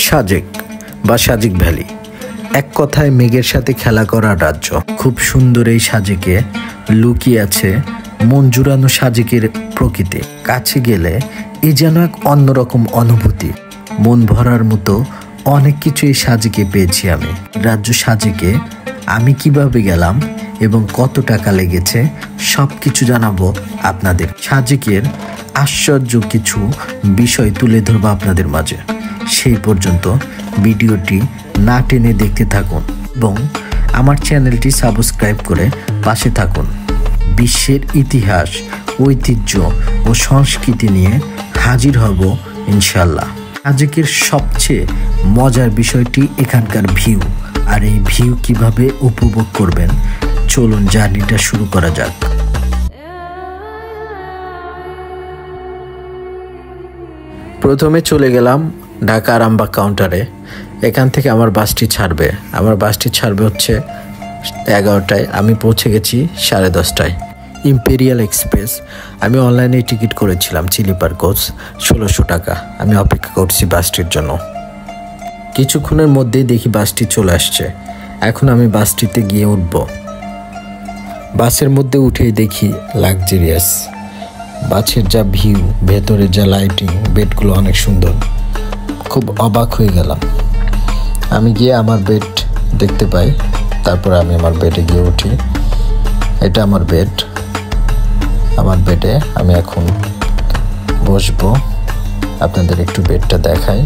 সাজেক বা সাজেক ভ্যালি, এক কথায় মেঘের সাথে খেলা করার রাজ্য। খুব সুন্দর এই সাজেকে লুকিয়ে আছে মন জুড়ানো সাজেকের প্রকৃতি। কাছে গেলে এ যেন এক অন্যরকম অনুভূতি, মন ভরার মতো অনেক কিছু এই সাজেকে পেয়েছি আমি। রাজ্য সাজেকে আমি কিভাবে গেলাম এবং কত টাকা লেগেছে সব কিছু জানাবো আপনাদের। সাজেকের আশ্চর্য কিছু বিষয় তুলে ধরবো আপনাদের মাঝে। সেই পর্যন্ত ভিডিওটি না টেনে দেখতে থাকুন এবং আমার চ্যানেলটি সাবস্ক্রাইব করে পাশে থাকুন। বিশ্বের ইতিহাস, ঐতিহ্য ও সংস্কৃতি নিয়ে হাজির হব ইনশাল্লাহ। সাজেকের সবচেয়ে মজার বিষয়টি এখানকার ভিউ, আর এই ভিউ কিভাবে উপভোগ করবেন চলুন জার্নিটা শুরু করা যাক। প্রথমে চলে গেলাম ঢাকা আরামবাগ কাউন্টারে। এখান থেকে আমার বাসটি ছাড়বে হচ্ছে 11টায়। আমি পৌঁছে গেছি 10:30টায়। ইম্পেরিয়াল এক্সপ্রেস, আমি অনলাইনে টিকিট করেছিলাম স্লিপার কোচ, 1600 টাকা। আমি অপেক্ষা করছি বাসটির জন্য। কিছুক্ষণের মধ্যেই দেখি বাসটি চলে আসছে। এখন আমি বাসটিতে গিয়ে উঠব। বাসের মধ্যে উঠেই দেখি লাক্সারিয়াস বাসের যা ভিউ, ভেতরে যা লাইটিং, বেডগুলো অনেক সুন্দর। খুব অবাক হয়ে গেলাম। আমি গিয়ে আমার বেড দেখতে পাই, তারপর আমি আমার বেডে গিয়ে উঠি। এটা আমার বেড। আমার বেডে আমি এখন বসবো। আপনাদের একটু বেডটা দেখাই।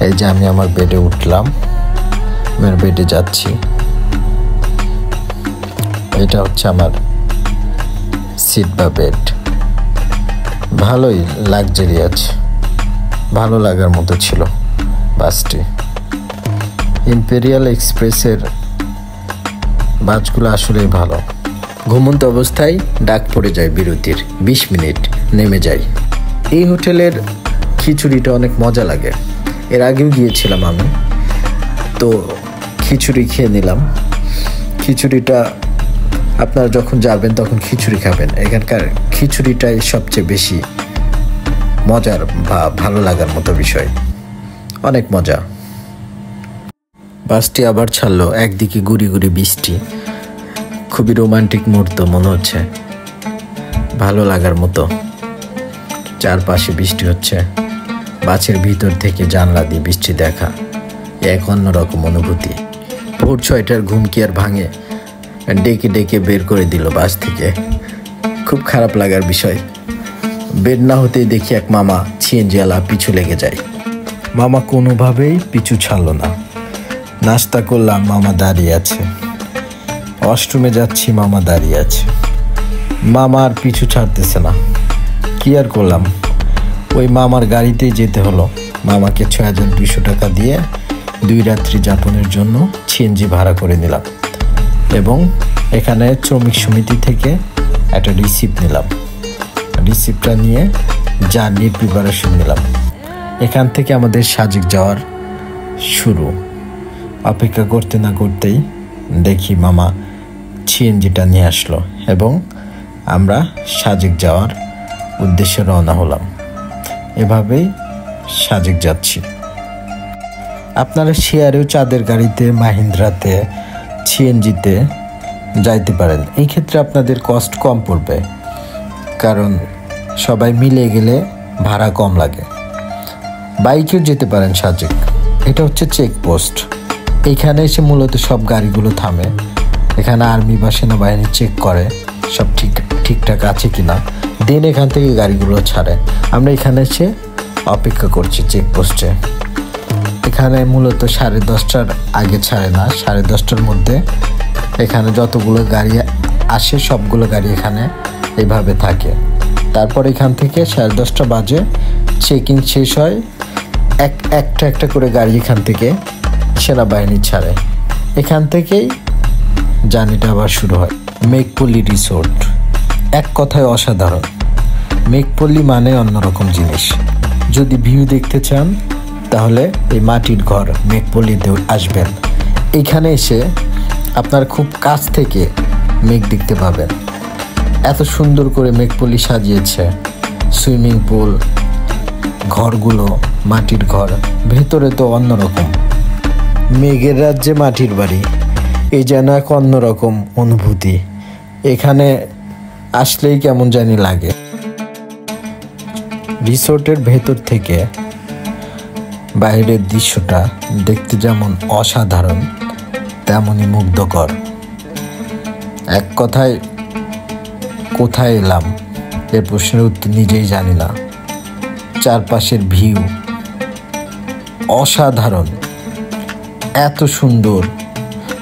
এই যে আমি আমার বেডে উঠলাম, আমার বেডে যাচ্ছি। এটা হচ্ছে আমার সিট বা বেড। ভালোই লাক্সারিয়াস, ভালো লাগার মতো ছিল বাসটি। ইম্পেরিয়াল এক্সপ্রেসের বাসগুলো আসলেই ভালো। ঘুমন্ত অবস্থায় ডাক পড়ে যায় বিরতির, 20 মিনিট, নেমে যাই। এই হোটেলের খিচুড়িটা অনেক মজা লাগে। এর আগেও গিয়েছিলাম আমি, তো খিচুড়ি খেয়ে নিলাম। খিচুড়িটা আপনারা যখন যাবেন তখন খিচুড়ি খাবেন। এখানকার খিচুড়িটাই সবচেয়ে বেশি মজার বা ভালো লাগার মতো বিষয়, অনেক মজা। বাসটি আবার ছাড়লো। একদিকে গুড়ি গুড়ি বৃষ্টি, খুবই রোমান্টিক মুহূর্ত মনে হচ্ছে, ভালো লাগার মতো। চারপাশে বৃষ্টি হচ্ছে, বাসের ভিতর থেকে জানলা দিয়ে বৃষ্টি দেখা এক অন্যরকম অনুভূতি। ভোর 6টার ঘুম কি আর ভাঙে? ডেকে ডেকে বের করে দিল বাস থেকে। খুব খারাপ লাগার বিষয়। বের না হতেই দেখি এক মামা সিএনজিওয়ালা পিছু লেগে যায়। মামা কোনোভাবেই পিছু ছাড়লো না। নাস্তা করলাম, মামা দাঁড়িয়ে আছে। ওয়াশরুমে যাচ্ছি, মামা দাঁড়িয়ে আছে। মামা আর পিছু ছাড়তেছে না। কি আর করলাম, ওই মামার গাড়িতেই যেতে হলো। মামাকে 6200 টাকা দিয়ে 2 রাত্রি যাপনের জন্য সিএনজি ভাড়া করে নিলাম এবং এখানে শ্রমিক সমিতি থেকে একটা রিসিপ্ট নিলাম। রিসিপ্টটা নিয়ে জার্নির প্রিপারেশন নিলাম। এখান থেকে আমাদের সাজেক যাওয়ার শুরু। অপেক্ষা করতে না করতেই দেখি মামা সিএনজিটা নিয়ে আসলো এবং আমরা সাজেক যাওয়ার উদ্দেশ্যে রওনা হলাম। এভাবেই সাজেক যাচ্ছি। আপনারা শেয়ারেও চাঁদের গাড়িতে, মাহিন্দ্রাতে, সিএনজিতে যাইতে পারেন। এই ক্ষেত্রে আপনাদের কস্ট কম পড়বে, কারণ সবাই মিলে গেলে ভাড়া কম লাগে। বাইকেও যেতে পারেন সাজেক। এটা হচ্ছে চেকপোস্ট। এখানে এসে মূলত সব গাড়িগুলো থামে। এখানে আর্মি বা সেনাবাহিনী চেক করে সব ঠিকঠাক আছে কিনা, দেন এখান থেকে গাড়িগুলো ছাড়ে। আমরা এখানে এসে অপেক্ষা করছি চেকপোস্টে। এখানে মূলত 10:30টার আগে ছাড়ে না। 10:30টার মধ্যে এখানে যতগুলো গাড়ি আসে সবগুলো গাড়ি এখানে এইভাবে থাকে। তারপর এখান থেকে 10:30 বাজে চেকিং শেষ হয়। একটা করে গাড়ি এখান থেকে সেনাবাহিনী ছাড়ে। এখান থেকেই জার্নিটা আবার শুরু হয়। মেঘপল্লী রিসোর্ট, এক কথায় অসাধারণ। মেঘপল্লী মানে অন্যরকম জিনিস। যদি ভিউ দেখতে চান তাহলে এই মাটির ঘর মেঘপল্লীতে আসবেন। এখানে এসে আপনার খুব কাছ থেকে মেঘ দেখতে পাবেন। এত সুন্দর করে মেঘপল্লী সাজিয়েছে। সুইমিং পুল, ঘরগুলো মাটির ঘর, ভেতরে তো অন্যরকম। মেঘের রাজ্যে মাটির বাড়ি, এই যেন এক অন্যরকম অনুভূতি। এখানে আসলেই কেমন জানি লাগে। রিসোর্টের ভেতর থেকে বাইরের দৃশ্যটা দেখতে যেমন অসাধারণ, তেমনই মুগ্ধকর। এক কথায় কোথায় এলাম এর প্রশ্নের উত্তর নিজেই জানি না। চারপাশের ভিউ অসাধারণ, এত সুন্দর,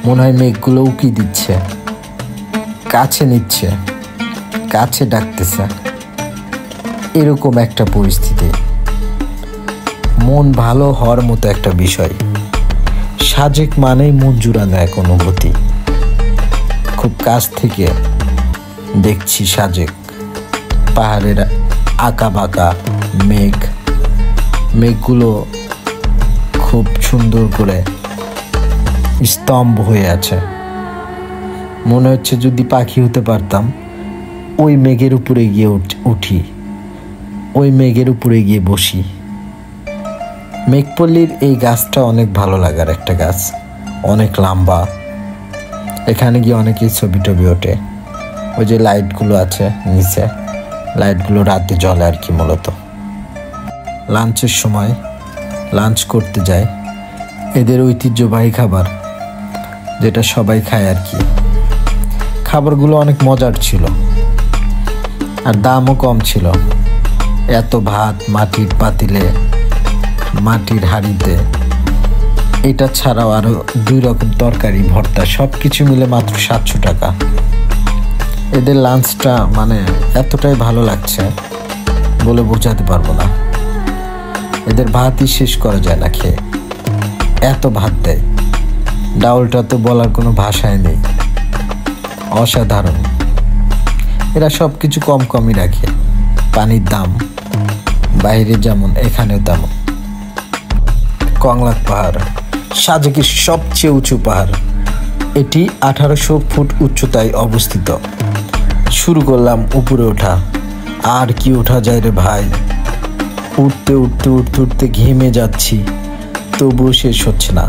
মনে হয় মেঘগুলো উকি দিচ্ছে, কাছে নিচ্ছে, কাছে ডাকতেছে। এরকম একটা পরিস্থিতি, মন ভালো হওয়ার মতো একটা বিষয়। সাজেক মানেই মন জুড়ানো এক অনুভূতি। খুব কাছ থেকে দেখছি সাজেক, পাহাড়ের আঁকা বাঁকা মেঘগুলো খুব সুন্দর করে স্তম্ভ হয়ে আছে। মনে হচ্ছে যদি পাখি হতে পারতাম, ওই মেঘের উপরে গিয়ে উঠি, ওই মেঘের উপরে গিয়ে বসি। মেঘপল্লীর এই গাছটা অনেক ভালো লাগার একটা গাছ, অনেক লম্বা। এখানে গিয়ে অনেকেই ছবি টবি ওঠে। ওই যে লাইটগুলো আছে নিচে, লাইটগুলো রাতে জ্বলে আর কি। মূলত লাঞ্চের সময় লাঞ্চ করতে যায়, এদের ঐতিহ্যবাহী খাবার যেটা সবাই খায় আর কি। খাবারগুলো অনেক মজার ছিল আর দামও কম ছিল। এত ভাত মাটির পাতিলে, মাটির হাঁড়িতে, এটা ছাড়াও আরও 2 রকম তরকারি, ভর্তা, সব কিছু মিলে মাত্র 700 টাকা। এদের লাঞ্চটা মানে এতটাই ভালো লাগছে বলে বোঝাতে পারবো না। এদের ভাতই শেষ করা যায় না খেয়ে, এত ভাত দেয়। ডাউলটা তো বলার কোনো ভাষাই নেই, অসাধারণ। এরা সব কিছু কমই রাখে। পানির দাম বাইরে যেমন, এখানেও তেমন। কংলাক পাহাড় সাজেকের সবচেয়ে উঁচু পাহাড়। এটি 1800 ফুট উচ্চতায় অবস্থিত। শুরু করলাম উপরে ওঠা, আর কি ওঠা যায় রে ভাই। উঠতে উঠতে উঠতে উঠতে ঘেমে যাচ্ছি, তবুও শেষ হচ্ছে না।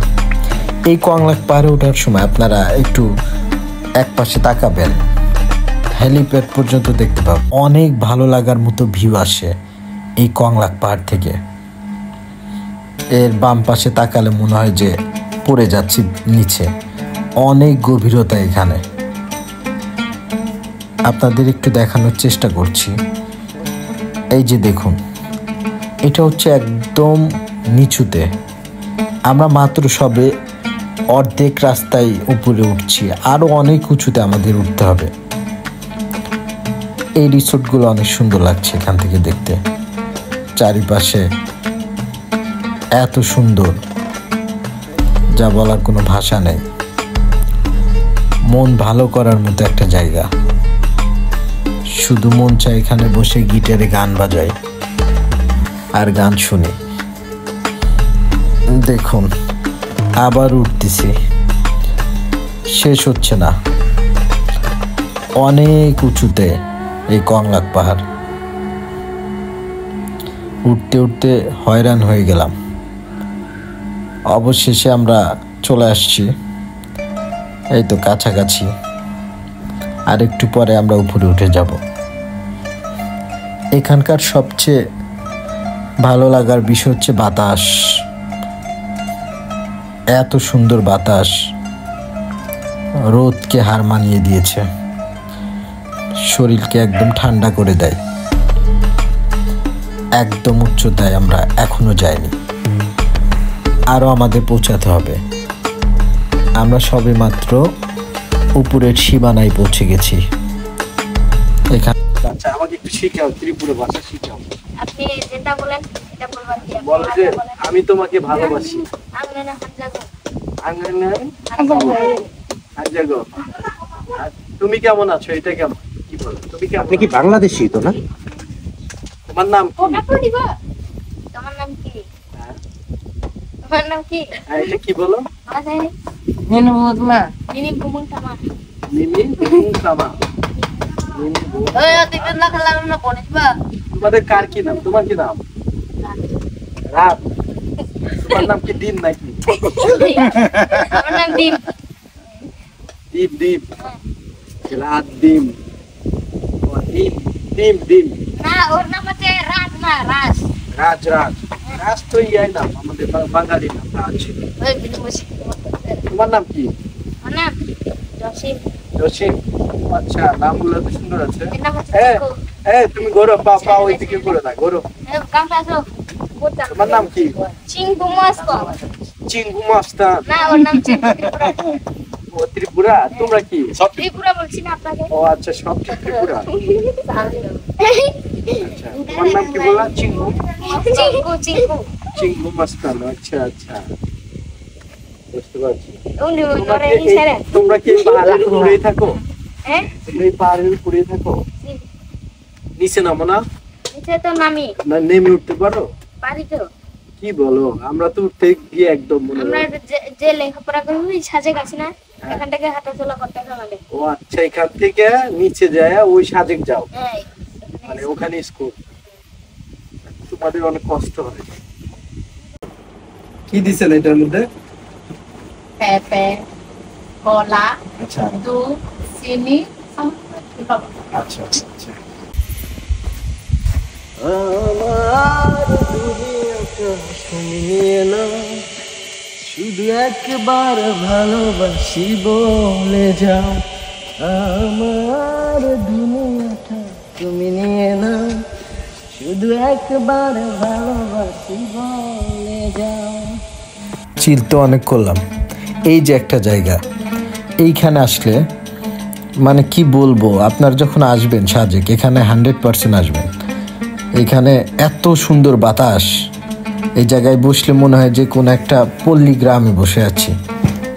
এই কংলাক পাহাড়ে ওঠার সময় আপনারা একটু এক পাশে তাকাবেন, হেলিপ্যাড পর্যন্ত দেখতে পাবেন। অনেক ভালো লাগার মতো ভিউ আসে এই কংলাক পাহাড় থেকে। এর বাম পাশে তাকালে মনে হয় যে পড়ে যাচ্ছি নিচে, অনেক গভীরতা এখানে। আপনাদের একটু দেখানোর চেষ্টা করছি। এই যে দেখুন, এটা হচ্ছে একদম নিচুতে। আমরা মাত্র সবে অর্ধেক রাস্তায় উপরে উঠছি, আরও অনেক উঁচুতে আমাদের উঠতে হবে। এই রিসোর্টগুলো অনেক সুন্দর লাগছে এখান থেকে দেখতে। চারিপাশে এত সুন্দর, যা বলার কোনো ভাষা নেই। মন ভালো করার মতো একটা জায়গা। শুধু মন চায় এখানে বসে গিটারে গান বাজাই আর গান শুনি। দেখুন আবার উঠতেছি, শেষ হচ্ছে না। অনেক উঁচুতে এই কংলাক পাহাড়। উঠতে উঠতে হয়রান হয়ে গেলাম। অবশেষে আমরা চলে আসছি, এই তো কাছাকাছি। আর একটু পরে আমরা উপরে উঠে যাব। এখানকার সবচেয়ে ভালো লাগার বিষয় হচ্ছে বাতাস। এত সুন্দর বাতাস, রোদকে হার মানিয়ে দিয়েছে, শরীরকে একদম ঠান্ডা করে দেয়। একদম উচ্চতায় আমরা এখনো যাইনি, আরও আমাদের পৌঁছাতে হবে। আমরা সবে মাত্র উপরের সীমানায় পৌঁছে গেছি। এখানে আচ্ছা, আমাকে একটু শিখাও, ত্রিপুরা ভাষা শিখাও। আপনি যেটা বলেন এটা বলবেন। বলো যে আমি তোমাকে ভালোবাসি। আঙ্গনে হাজাগো। আঙ্গনে হাজাগো। আর তুমি কেমন আছো, এটা কেমন, কি বলো তুমি কেমন? আপনি কি বাংলাদেশী তো না? তোমার নাম কি? তোমার নাম কি? তোমার নাম কি? হ্যাঁ, এটা কি বলো? নিনি বুমা। নিনি বুমুং তামা। নিনি বুমুং তামা। নিনি বুমুং। ওই তুই না খেলাম না পড়িস বা। তোমাদের কার কি নাম? তোমার কি নাম? রাত। তোমার নাম কি ডিম নাকি? আমার নাম ডিম। ডিম ডিম। রাত ডিম। ও ডিম ডিম ডিম। না ওর নাম হচ্ছে রাজ না রাজ। রাজ রাজ। রাজ তো ইয়াই নাম আমাদের বাঙালি নাম রাজ। ওই বিনুমসি। তোমার নাম কি? আমার নাম জসিম। জসিম। আচ্ছা নামগুলো তো সুন্দর আছে। এর নাম হচ্ছে হ্যাঁ চিকু। হ্যাঁ তুমি ঘোরো পা ওইদিকে ঘোরো না ঘোরো। কামটা আসো। তোমার নাম কি? চিঙ্কু মস্কো। চিঙ্গু মাস্তান। না ওর নাম চিঙ্কু ত্রিপুরা। ও ত্রিপুরা। তোমরা কি? ত্রিপুরা বলছি না আপনাকে। ও আচ্ছা সব ত্রিপুরা। আচ্ছা তোমার নাম কি বললা? চিঙ্গু। চিঙ্কু চিঙ্কু। চিঙ্গু মাস্তান। আচ্ছা আচ্ছা বুঝতে পারছি। উনি তোমরা ওরে কি ইশারা। তোমরা কি পাহাড়ের উপরেই থাকো? হ্যাঁ? তোমরা এই পাহাড়ের উপরেই থাকো? নিচে নামো না? নিচে তো নামি। না নেমে উঠতে পারো? পারি তো। কি বলো আমরা তো উঠতে গিয়ে একদম মনে আমরা হয়। যে লেখাপড়া করি ওই সাজে গেছি না এখান থেকে হাঁটাচলা করতে হবে। ও আচ্ছা এখান থেকে নিচে যায় ওই সাজেক যাও হ্যাঁ মানে ওখানে স্কুল। তোমাদের অনেক কষ্ট হয়। কি দিছেন এটার মধ্যে? পেঁপে কলা আচ্ছা দুধ চিনি আচ্ছা আচ্ছা। আমার দুনিয়াটা তুমি নিয়ে নাও, শুধু একবার ভালোবাসি বলে যাও। আমার দুনিয়াটা তুমি নিয়ে নাও, শুধু একবার ভালোবাসি বলে যাও। চিল তো অনেক করলাম। এই যে একটা জায়গা, এইখানে আসলে মানে কি বলবো, আপনার যখন আসবেন সাজেক এখানে 100% আসবেন। এখানে এত সুন্দর বাতাস, এই জায়গায় বসলে মনে হয় যে কোনো একটা পল্লী গ্রামে বসে আছি।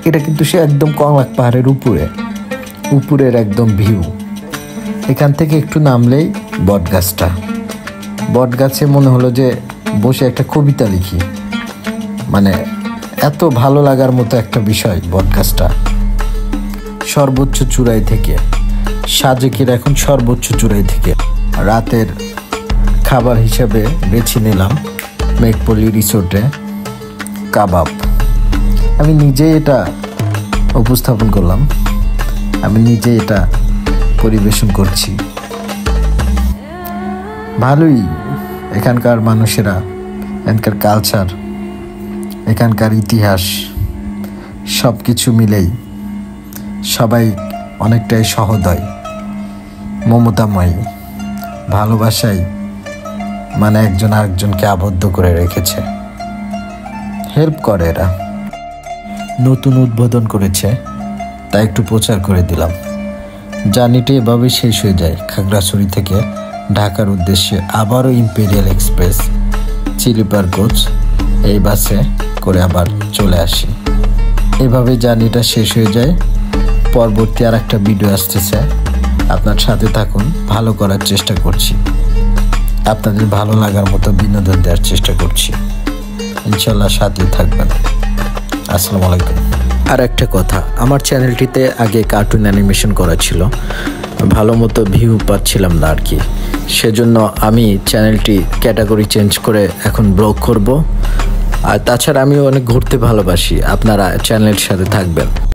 এটা কিন্তু সে একদম কংলাক পাহাড়ের উপরের একদম ভিউ। এখান থেকে একটু নামলেই বটগাছটা, বটগাছে মনে হলো যে বসে একটা কবিতা লিখি। মানে এত ভালো লাগার মতো একটা বিষয় বটগাছটা। সর্বোচ্চ চূড়াই থেকে, সাজেকের এখন সর্বোচ্চ চূড়াই থেকে রাতের খাবার হিসেবে বেছে নিলাম মেঘপল্লী রিসোর্টে কাবাব। আমি নিজে এটা উপস্থাপন করলাম, আমি নিজে এটা পরিবেশন করছি। ভালোই এখানকার মানুষেরা, এখানকার কালচার, এখানকার ইতিহাস সব কিছু মিলেই সবাই অনেকটাই সহৃদয়, মমতাময়ী, ভালোবাসায় মানে একজন আরেকজনকে আবদ্ধ করে রেখেছে, হেল্প করে। এরা নতুন উদ্বোধন করেছে তাই একটু প্রচার করে দিলাম। জার্নিটি এভাবেই শেষ হয়ে যায়। খাগড়াছড়ি থেকে ঢাকার উদ্দেশ্যে আবারও ইম্পেরিয়াল এক্সপ্রেস স্লিপার কোচ এই বাসে করে আবার চলে আসি। এভাবে জার্নিটা শেষ হয়ে যায়। পরবর্তী আর একটা ভিডিও আসতেছে, আপনার সাথে থাকুন। ভালো করার চেষ্টা করছি, আপনাদের ভালো লাগার মতো বিনোদন দেওয়ার চেষ্টা করছি। ইনশাল্লাহ সাথেই থাকবেন। আসসালামু আলাইকুম। আর একটা কথা, আমার চ্যানেলটিতে আগে কার্টুন অ্যানিমেশন করা ছিল, ভালো মতো ভিউ পাচ্ছিলাম না আর কি। সেজন্য আমি চ্যানেলটি ক্যাটাগরি চেঞ্জ করে এখন ব্লগ করব। আর তাছাড়া আমিও অনেক ঘুরতে ভালোবাসি। আপনারা চ্যানেলের সাথে থাকবেন।